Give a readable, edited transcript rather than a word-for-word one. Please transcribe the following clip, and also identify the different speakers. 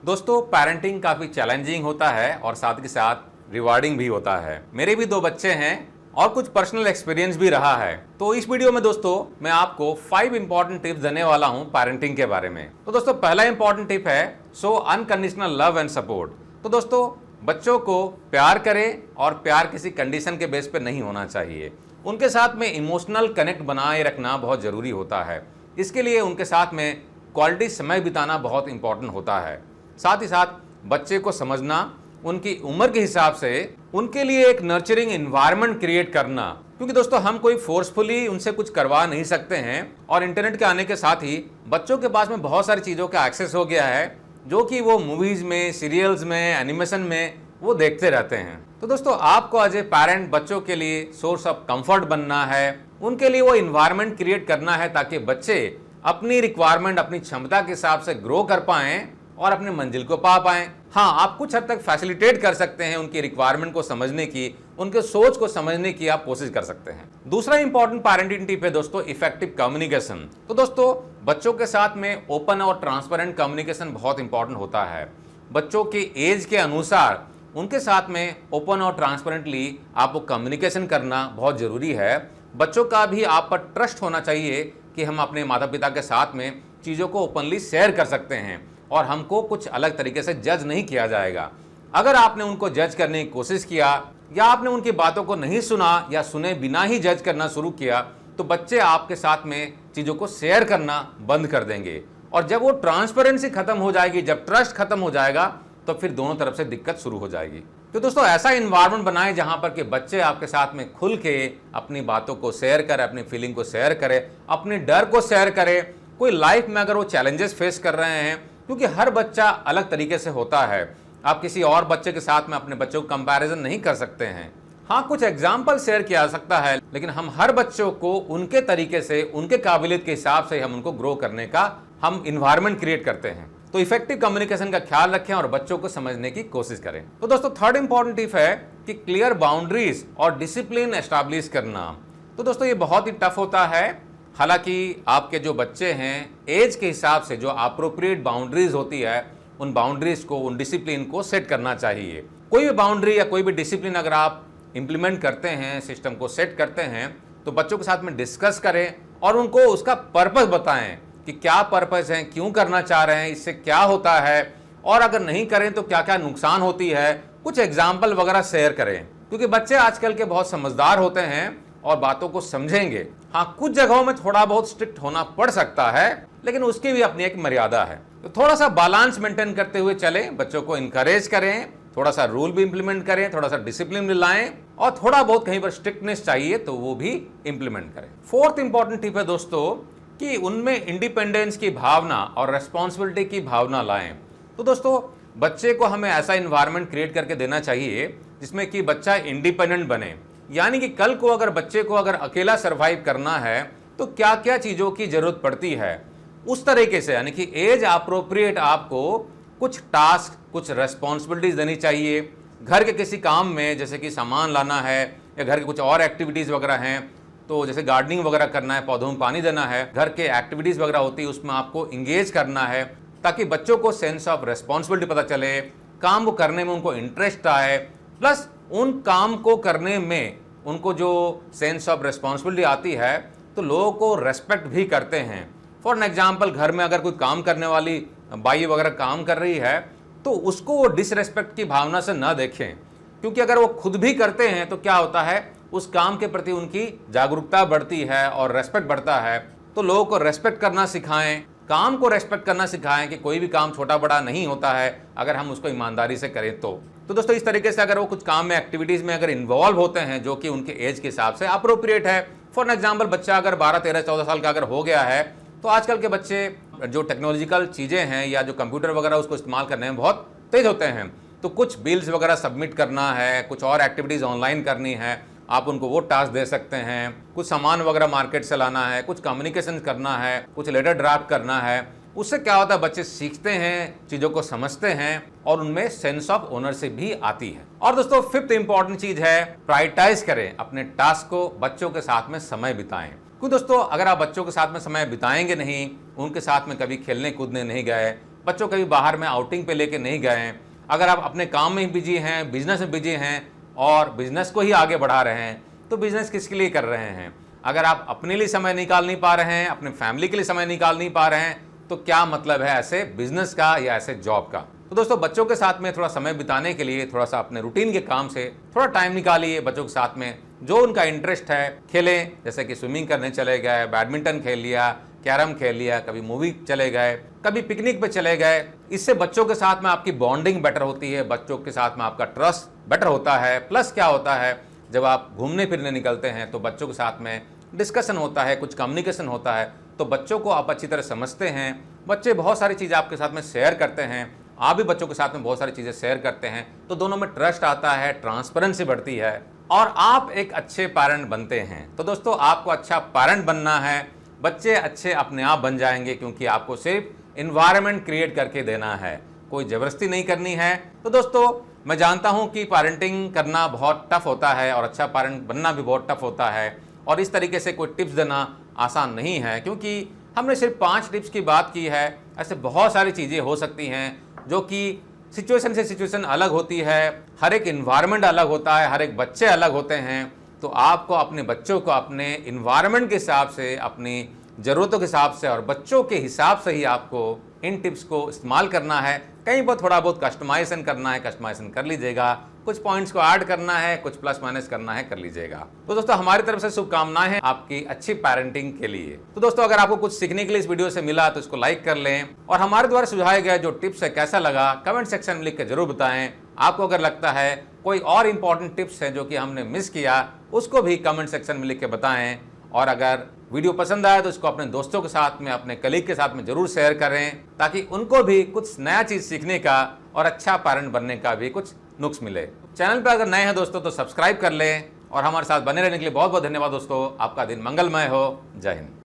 Speaker 1: दोस्तों, पेरेंटिंग काफी चैलेंजिंग होता है और साथ के साथ रिवार्डिंग भी होता है। मेरे भी 2 बच्चे हैं और कुछ पर्सनल एक्सपीरियंस भी रहा है। तो इस वीडियो में दोस्तों मैं आपको 5 इंपॉर्टेंट टिप्स देने वाला हूं पेरेंटिंग के बारे में। तो दोस्तों, पहला इंपॉर्टेंट टिप है show unconditional love and support. तो दोस्तों, बच्चों को प्यार करें और प्यार किसी कंडीशन के बेस पे नहीं होना चाहिए। उनके साथ में इमोशनल कनेक्ट बनाए रखना बहुत जरूरी होता है। इसके लिए उनके साथ में क्वालिटी समय बिताना बहुत इंपॉर्टेंट होता है। साथ ही साथ बच्चे को समझना, उनकी उम्र के हिसाब से उनके लिए एक नर्चरिंग एनवायरनमेंट क्रिएट करना, क्योंकि दोस्तों हम कोई फोर्सफुली उनसे कुछ करवा नहीं सकते हैं। और इंटरनेट के आने के साथ ही बच्चों के पास में बहुत सारी चीज़ों का एक्सेस हो गया है जो कि वो मूवीज में, सीरियल्स में, एनिमेशन में वो देखते रहते हैं। तो दोस्तों, आपको एज ए पेरेंट बच्चों के लिए सोर्स ऑफ कंफर्ट बनना है, उनके लिए वो इन्वायरमेंट क्रिएट करना है ताकि बच्चे अपनी रिक्वायरमेंट, अपनी क्षमता के हिसाब से ग्रो कर पाएं और अपने मंजिल को पा पाएं। हाँ, आप कुछ हद तक फैसिलिटेट कर सकते हैं, उनकी रिक्वायरमेंट को समझने की, उनके सोच को समझने की आप कोशिश कर सकते हैं। दूसरा इंपॉर्टेंट पेरेंटिंग टिप है दोस्तों इफेक्टिव कम्युनिकेशन। तो दोस्तों, बच्चों के साथ में ओपन और ट्रांसपेरेंट कम्युनिकेशन बहुत इंपॉर्टेंट होता है। बच्चों के एज के अनुसार उनके साथ में ओपन और ट्रांसपेरेंटली आपको कम्युनिकेशन करना बहुत जरूरी है। बच्चों का भी आप पर ट्रस्ट होना चाहिए कि हम अपने माता पिता के साथ में चीज़ों को ओपनली शेयर कर सकते हैं और हमको कुछ अलग तरीके से जज नहीं किया जाएगा। अगर आपने उनको जज करने की कोशिश किया या आपने उनकी बातों को नहीं सुना या सुने बिना ही जज करना शुरू किया तो बच्चे आपके साथ में चीज़ों को शेयर करना बंद कर देंगे। और जब वो ट्रांसपेरेंसी खत्म हो जाएगी, जब ट्रस्ट खत्म हो जाएगा, तो फिर दोनों तरफ से दिक्कत शुरू हो जाएगी। तो दोस्तों, ऐसा इन्वायरमेंट बनाएं जहां पर कि बच्चे आपके साथ में खुल के अपनी बातों को शेयर करें, अपनी फीलिंग को शेयर करें, अपने डर को शेयर करें। कोई लाइफ में अगर वो चैलेंजेस फेस कर रहे हैं, क्योंकि हर बच्चा अलग तरीके से होता है, आप किसी और बच्चे के साथ में अपने बच्चों को कंपैरिजन नहीं कर सकते हैं। हाँ, कुछ एग्जाम्पल शेयर किया जा सकता है, लेकिन हम हर बच्चों को उनके तरीके से, उनके काबिलियत के हिसाब से हम उनको ग्रो करने का हम इन्वायरमेंट क्रिएट करते हैं। तो इफेक्टिव कम्युनिकेशन का ख्याल रखें और बच्चों को समझने की कोशिश करें। तो दोस्तों, थर्ड इंपॉर्टेंट टिप है कि क्लियर बाउंड्रीज और डिसिप्लिन एस्टैब्लिश करना। तो दोस्तों, ये बहुत ही टफ होता है। हालांकि आपके जो बच्चे हैं, एज के हिसाब से जो अप्रोप्रिएट बाउंड्रीज होती है, उन बाउंड्रीज को, उन डिसिप्लिन को सेट करना चाहिए। कोई भी बाउंड्री या कोई भी डिसिप्लिन अगर आप इंप्लीमेंट करते हैं, सिस्टम को सेट करते हैं, तो बच्चों के साथ में डिस्कस करें और उनको उसका पर्पस बताएं कि क्या पर्पस है, क्यों करना चाह रहे हैं, इससे क्या होता है, और अगर नहीं करें तो क्या क्या नुकसान होती है। कुछ एग्जाम्पल वगैरह शेयर करें, क्योंकि बच्चे आजकल के बहुत समझदार होते हैं और बातों को समझेंगे। हाँ, कुछ जगहों में थोड़ा बहुत स्ट्रिक्ट होना पड़ सकता है, लेकिन उसकी भी अपनी एक मर्यादा है। तो थोड़ा सा बैलेंस मेंटेन करते हुए चलें, बच्चों को इंकरेज करें, थोड़ा सा रूल भी इंप्लीमेंट करें, थोड़ा सा डिसिप्लिन लाएं, और थोड़ा बहुत कहीं पर स्ट्रिक्टनेस चाहिए तो वो भी इंप्लीमेंट करें। फोर्थ इंपॉर्टेंट टिप है दोस्तों कि उनमें इंडिपेंडेंस की भावना और रेस्पॉन्सिबिलिटी की भावना लाएं। तो दोस्तों, बच्चे को हमें ऐसा इन्वायरमेंट क्रिएट करके देना चाहिए जिसमें कि बच्चा इंडिपेंडेंट बने। यानी कि कल को अगर बच्चे को अगर अकेला सर्वाइव करना है तो क्या क्या चीज़ों की जरूरत पड़ती है, उस तरीके से, यानी कि एज अप्रोप्रिएट आपको कुछ टास्क, कुछ रेस्पॉन्सिबिलिटीज देनी चाहिए। घर के किसी काम में, जैसे कि सामान लाना है या घर के कुछ और एक्टिविटीज़ वगैरह हैं, तो जैसे गार्डनिंग वगैरह करना है, पौधों में पानी देना है, घर के एक्टिविटीज़ वगैरह होती है, उसमें आपको इंगेज करना है ताकि बच्चों को सेंस ऑफ रेस्पॉन्सिबिलिटी पता चले, काम को करने में उनको इंटरेस्ट आए, प्लस उन काम को करने में उनको जो सेंस ऑफ रेस्पॉन्सिबिलिटी आती है तो लोगों को रेस्पेक्ट भी करते हैं। फॉर एन एग्जाम्पल, घर में अगर कोई काम करने वाली बाई वगैरह काम कर रही है तो उसको वो डिसरेस्पेक्ट की भावना से न देखें, क्योंकि अगर वो खुद भी करते हैं तो क्या होता है, उस काम के प्रति उनकी जागरूकता बढ़ती है और रेस्पेक्ट बढ़ता है। तो लोगों को रेस्पेक्ट करना सिखाएं, काम को रेस्पेक्ट करना सिखाएं कि कोई भी काम छोटा बड़ा नहीं होता है अगर हम उसको ईमानदारी से करें तो। दोस्तों, इस तरीके से अगर वो कुछ काम में, एक्टिविटीज़ में अगर इन्वॉल्व होते हैं जो कि उनके एज के हिसाब से अप्रोप्रिएट है। फॉर एग्जाम्पल, बच्चा अगर 12, 13, 14 साल का अगर हो गया है तो आजकल के बच्चे जो टेक्नोलॉजिकल चीज़ें हैं या जो कंप्यूटर वगैरह उसको इस्तेमाल करने में बहुत तेज होते हैं, तो कुछ बिल्स वगैरह सबमिट करना है, कुछ और एक्टिविटीज़ ऑनलाइन करनी है, आप उनको वो टास्क दे सकते हैं। कुछ सामान वगैरह मार्केट से लाना है, कुछ कम्युनिकेशन करना है, कुछ लेटर ड्राफ्ट करना है। उससे क्या होता है, बच्चे सीखते हैं, चीज़ों को समझते हैं और उनमें सेंस ऑफ ओनरशिप भी आती है। और दोस्तों, फिफ्थ इंपॉर्टेंट चीज़ है प्रायोरिटाइज करें अपने टास्क को, बच्चों के साथ में समय बिताएं। क्योंकि दोस्तों, अगर आप बच्चों के साथ में समय बिताएंगे नहीं, उनके साथ में कभी खेलने कूदने नहीं गए, बच्चों कभी बाहर में आउटिंग पे लेके नहीं गए हैं, अगर आप अपने काम में ही बिजी हैं, बिजनेस में बिजी हैं और बिजनेस को ही आगे बढ़ा रहे हैं, तो बिजनेस किसके लिए कर रहे हैं? अगर आप अपने लिए समय निकाल नहीं पा रहे हैं, अपने फैमिली के लिए समय निकाल नहीं पा रहे हैं, तो क्या मतलब है ऐसे बिजनेस का या ऐसे जॉब का? तो दोस्तों, बच्चों के साथ में थोड़ा समय बिताने के लिए थोड़ा सा अपने रूटीन के काम से थोड़ा टाइम निकालिए। बच्चों के साथ में जो उनका इंटरेस्ट है खेलें, जैसे कि स्विमिंग करने चले गए, बैडमिंटन खेल लिया, कैरम खेल लिया, कभी मूवी चले गए, कभी पिकनिक पे चले गए। इससे बच्चों के साथ में आपकी बॉन्डिंग बेटर होती है, बच्चों के साथ में आपका ट्रस्ट बेटर होता है। प्लस क्या होता है, जब आप घूमने फिरने निकलते हैं तो बच्चों के साथ में डिस्कशन होता है, कुछ कम्युनिकेशन होता है, तो बच्चों को आप अच्छी तरह समझते हैं। बच्चे बहुत सारी चीज़ें आपके साथ में शेयर करते हैं, आप भी बच्चों के साथ में बहुत सारी चीज़ें शेयर करते हैं, तो दोनों में ट्रस्ट आता है, ट्रांसपेरेंसी बढ़ती है और आप एक अच्छे पेरेंट बनते हैं। तो दोस्तों, आपको अच्छा पेरेंट बनना है, बच्चे अच्छे अपने आप बन जाएंगे, क्योंकि आपको सिर्फ इन्वायरमेंट क्रिएट करके देना है, कोई ज़बरदस्ती नहीं करनी है। तो दोस्तों, मैं जानता हूं कि पेरेंटिंग करना बहुत टफ होता है और अच्छा पेरेंट बनना भी बहुत टफ होता है, और इस तरीके से कोई टिप्स देना आसान नहीं है, क्योंकि हमने सिर्फ 5 टिप्स की बात की है। ऐसे बहुत सारी चीज़ें हो सकती हैं जो कि सिचुएशन से सिचुएशन अलग होती है, हर एक इन्वायरमेंट अलग होता है, हर एक बच्चे अलग होते हैं। तो आपको अपने बच्चों को अपने इन्वायरमेंट के हिसाब से, अपनी ज़रूरतों के हिसाब से और बच्चों के हिसाब से ही आपको इन टिप्स को इस्तेमाल करना है। कहीं पर थोड़ा बहुत कस्टमाइजेशन करना है, कस्टमाइजेशन कर लीजिएगा, कुछ पॉइंट्स को ऐड करना है, कुछ प्लस माइनस करना है, कर लीजिएगा। तो दोस्तों, हमारी तरफ से शुभकामनाएं हैं आपकी अच्छी पेरेंटिंग के लिए। तो दोस्तों, अगर आपको कुछ सीखने के लिए इस वीडियो से मिला तो इसको लाइक कर लें, और हमारे द्वारा सुझाए गए जो टिप्स है कैसा लगा कमेंट सेक्शन में लिख के जरूर बताएं। आपको अगर लगता है कोई और इंपॉर्टेंट टिप्स है जो कि हमने मिस किया, उसको भी कमेंट सेक्शन में लिख के बताएं। और अगर वीडियो पसंद आया तो इसको अपने दोस्तों के साथ में, अपने कलीग के साथ में जरूर शेयर करें, ताकि उनको भी कुछ नया चीज़ सीखने का और अच्छा पेरेंट बनने का भी कुछ नुक्स मिले। चैनल पर अगर नए हैं दोस्तों तो सब्सक्राइब कर लें, और हमारे साथ बने रहने के लिए बहुत बहुत धन्यवाद दोस्तों। आपका दिन मंगलमय हो। जय हिंद।